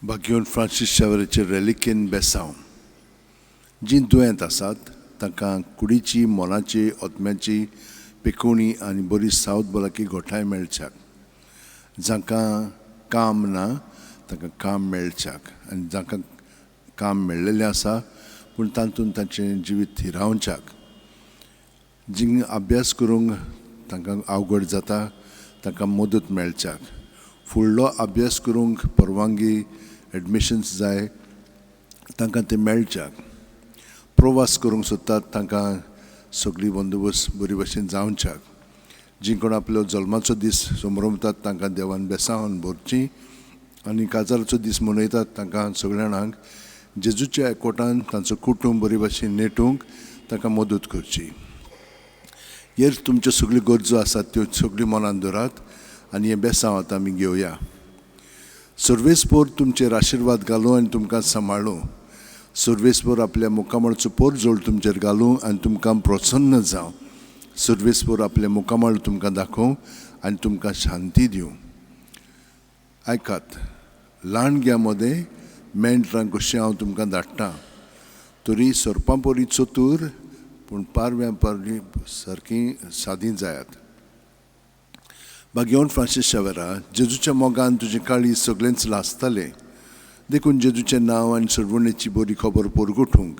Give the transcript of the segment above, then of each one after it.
बागेवन Francis शावेराचे रेलिकेन बेसांव जी दुयेंत आसात तांकां कुडीची मोलाची ओतम्याची पिकोवणी आनी बरी सावत भलाकी घोटाय मेळच्याक जांकां काम ना तांकां काम मेळच्याक आनी जांकां काम मेळ्ळेलें आसा पूण तातूंत तांचें जिवीत थिरावच्याक जी अभ्यास करूंक तांकां अवघड जाता तांकां मदत मेळच्याक फुडलो अभ्यास करूंक परवानगी एडमिशन्स जाय तांकां ते मेळच्याक प्रवास करूंक सोदतात तांकां सगळी बंदोबस्त बरी भशेन जावच्याक जी कोण आपलो जल्माचो दीस संभ्रमतात तांकां देवान बेसांवन भरची आनी काजाराचो दीस मनयतात तांकां सगळ्या जाणांक जेजूच्या एकवटान तांचो कुटुंब बरी भशेन नेटूंक तांकां मदत करची हेर तुमच्यो सगळ्यो गरजो आसात त्यो सगळ्यो मनान दवरात आनी हें बेसांव आतां आमी घेवया सर्वेस्पोर तुमचेर आशिर्वाद घालूं आनी तुमकां सांबाळूं सर्वेस्पोर आपल्या मुखामळाचो पोर जोड तुमचेर घालूं आनी तुमकां प्रसन्न जावं सर्वेस्पोर आपले मुखामळ तुमकां दाखोवं आनी तुमकां शांती दिवं आयकात ल्हान घ्या मोदें मेंढरांक कशें हांव तुमकां धाडटां तरी सोरपां पोरी चतूर पूण पारव्यां पारवी सारकीं सादी जायात बागेवन फ्रांसीस शावेरा जेजूच्या मोगान तुजें काळी सगळेंच लासतालें देखून जेजूचें नांव आनी सरवणेची बरी खबर परगटूंक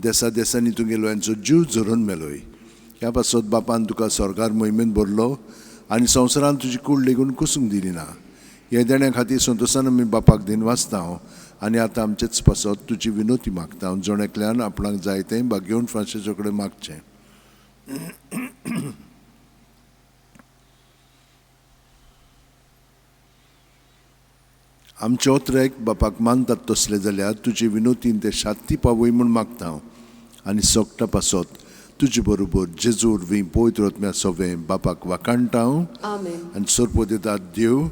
देसा देसांनी तुगेलो हांचो जीव झरोवन मेलोय ह्या पासत बापान तुका स्वर्गार मोहिमेन भरलो आनी संवसारान तुजी कूड लेगून कुसूंक दिली ना हे देण्या खातीर संतोशान आमी बापाक दिन वाचता हांव आनी आतां आमचेच पासत तुजी विनोती मागता हांव जोणेकल्यान आपणाक जाय तें बागेवन फ्रांसीसा कडेन मागचें आमचे ओत्रेक बापाक मानतात तसले जाल्यार तुजे विनोतीन ते शांती पावय म्हूण मागता हांव आनी सोगटा पासत तुजे बरोबर जेजू उर्वी पवित्र आत्म्या सवें बापाक वाकाणटा हांव आनी सोरपो दितात देव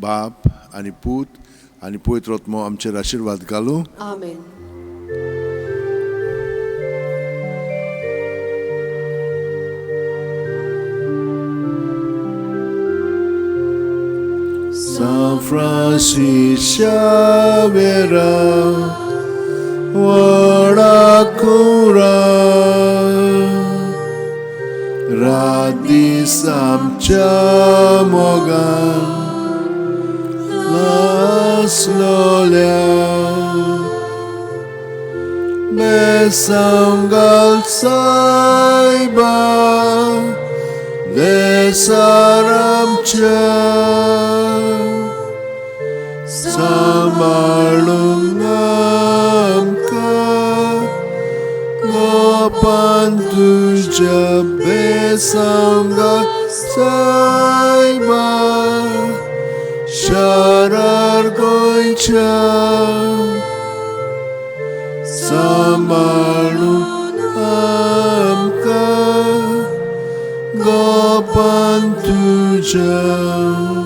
बाप आनी पूत आनी पवित्र आत्मो आमचेर आशिर्वाद घालूं आमेन San Francis Xaviera Warakura Radis amcia mogan Las lolia Besangal saiba Desaramcia Samalung amka Gopan tuja besanga saiba Sharar goicha Samalung amka Gopan tuja